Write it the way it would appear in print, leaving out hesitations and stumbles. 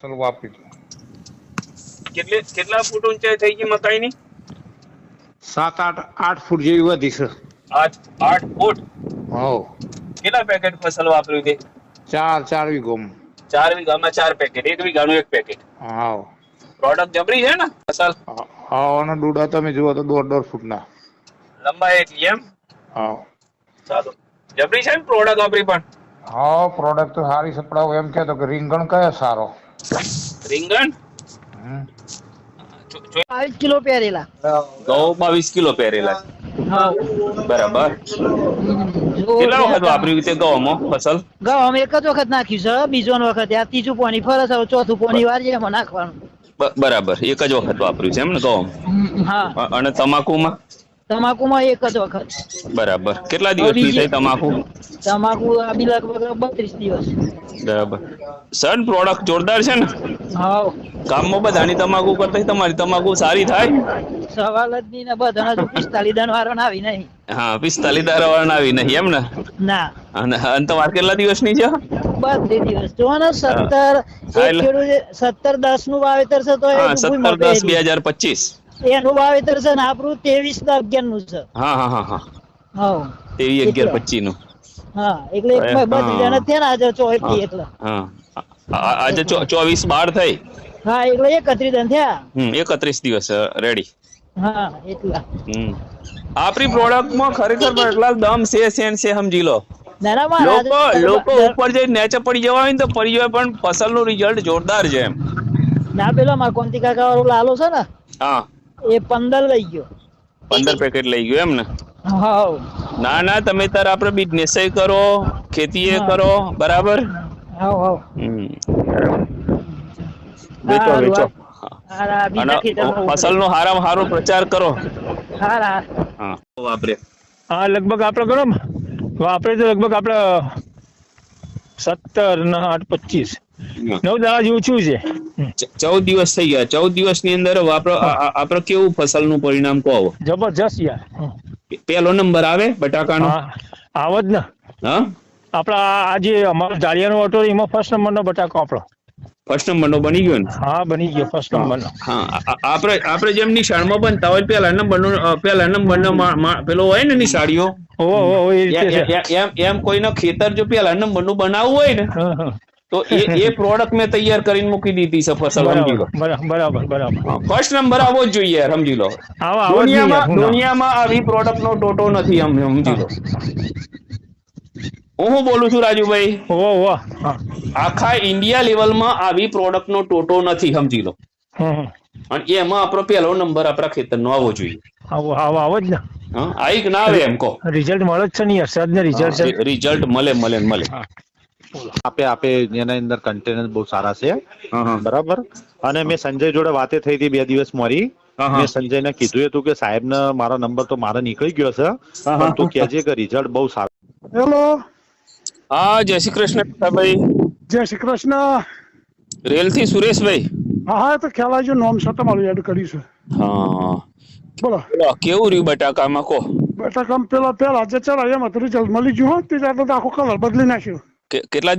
ચલો વાપરી દો. કેટલા ફૂટ ઊંચાઈ થઈ ગઈ મકાઈની? 7-8 ફૂટ જેવી વધી છે. 8 ફૂટ. હો કેટલા પેકેટ ફસલ વાપર્યું તે? 4 વીઘોમાં. 4 વીઘામાં 4 પેકેટ, 1 વીઘાનું 1 પેકેટ. હા પ્રોડક્ટ જબરી છે ને ફસલ? હા અને ડૂડા તમે જુઓ તો 1.5 ફૂટના લંબાઈ એટલી એમ? હા ચાલો જબરી છે ને પ્રોડક્ટ આપણી પણ? હા પ્રોડક્ટ તો સારી છે પણ એમ કહેતો કે રીંગણ કયો સારો? રીંગણ 22 કિલો પહેરેલા. ઘઉં 22 કિલો પહેરેલા. હા બરાબર. કેટલા વખત વાપર્યું તે ઘઉંમાં ફસલ? ઘઉં અમે એક જ વખત નાખ્યું છે, બીજો વખત આ ત્રીજું પાણી ફરસ, હવે ચોથું પાણી વાર એમાં નાખવાનું. બરાબર, એક જ વખત વાપર્યું છે એમ ને ઘઉં? હા અને તમાકુમાં? તમાકુમાં એક જ વખત. બરાબર. કેટલા હવે દિવસની થઈ તમાકુ? તમાકુ આ બી લગભગ 32 દિવસ. બરાબર. સર પ્રોડક્ટ જોરદાર છે ને? હા ગામમાં બધાની તમાકુ કરતા તમારી તમાકુ સારી થાય? સવાલ જ નહીં ને, બધા હજુ 45 દન વાળો આવી નહીં. હા 45 દાડા વાળા આવી નહીં એમ ને? ના અને તમારે કેટલા દિવસની છે? 32 દિવસ. જો ને 17 હા એક ખેડૂત 17-10 નું વાવેતર છે તો એ હા ડૂબુમાં 17/10/2025. એનું વાવેતર છે ને આપણું 23/11 નું છે. હા હા હા હા હા 23/11/25 નું. હા એટલે એક બધી જણા થયા ને આજે 24 એટલે. હા આજે 24/12 થઈ. હા એટલે 31 દન થયા. 31 દિવસ રેડી. હા એટલા. આપણી પ્રોડક્ટમાં ખરેખર એટલા દમ છે સમજી લો. ના ના મહારાજ લોકો ઉપર જઈ નેચે પડી જવા હોય ને તો પડી જાય, પણ ફસલનું રિઝલ્ટ જોરદાર છે એમ. ના પેલો મારા કોંતી કાકા વાળો લાલો છે ને, હા એ 15 લઈ ગયો. 15 પેકેટ લઈ ગયો એમ ને? હા ના તમે તાર આપડે બિઝનેસ કરો, ખેતી કરો, બરાબર. હા હા વેચો વેચો અને બીજા ખેતરમાં ફસલ નો હારામાં હારો પ્રચાર કરો. હા હા વાપરે. હા લગભગ આપડે ગણો વાપરે તો લગભગ આપડે 17 ને 8 25 9 દાડા જેવું છું છે. 14 દિવસ થઈ ગયા. 14 દિવસની અંદર આપડે કેવું ફસલ નું પરિણામ કહો? જબરજસ્ત યાર. પેલો નંબર આવે બટાકાનો? હા આવત ને. હા આપડા આ જે અમારો જાળિયાનો ઓટો એમાં ફર્સ્ટ નંબર નો બટાકો આપણો. ફર્સ્ટ નંબર નો બની ગયો ને? હા બની ગયો ફર્સ્ટ નંબર નો. હા આપણે જેમ નિશાળમાં બનતા હોય પેલા નંબર નો પેલો હોય ને નિશાળીઓ, ઓ એ રીતે છે. એમ કોઈનો ખેતર જો પેલા નંબર નું બનાવવું હોય ને તો એ પ્રોડક્ટ મેં તૈયાર કરીને મૂકી દીધી છે ફસલ, સમજી લો. બરાબર. ફર્સ્ટ નંબર આવવો જ જોઈએ યાર, સમજી લો. આવા જ નહીં યાર. દુનિયામાં આવી પ્રોડક્ટ નો ટોટો નથી, સમજી લો. હું બોલું છું રાજુભાઈ, આખા ઇન્ડિયા લેવલમાં આવી પ્રોડક્ટ નો ટોટો નથી, સમજી લો. અને એમાં આપણો પહેલો નંબર આપણા ખેતરનો આવવો જોઈએ. આવો જ ને. આવી કે ના આવે એમ કહો? રિઝલ્ટ મળે જ છે ને યાર, સજ ને રિઝલ્ટ મળે. આપે એના અંદર કન્ટેનર બહુ સારા છે, બરાબર. અને મેં સંજય જોડે વાતે થઈ હતી 2 દિવસ મારી. મેં સંજયને કીધું હતું કે સાહેબ ને મારો નંબર તો મારો નીકળી ગયો છે, પણ તું કહેજે કે રિઝલ્ટ બહુ સારું. હેલો. હા જય શ્રી કૃષ્ણ ભાઈ. જય શ્રી કૃષ્ણ. રેલ થી સુરેશભાઈ. હા તો ખ્યાલ આવજો, નોમ છે તમારું એડ કર્યું છે. હા બોલો કેવું રહ્યું બટાકામાં કહો? બટાકામાં પેલા જે ચલાવ્યા એમાં તો રિઝલ્ટ મળી ગયું. તે આખો કલર બદલી નાખ્યો. કેટલા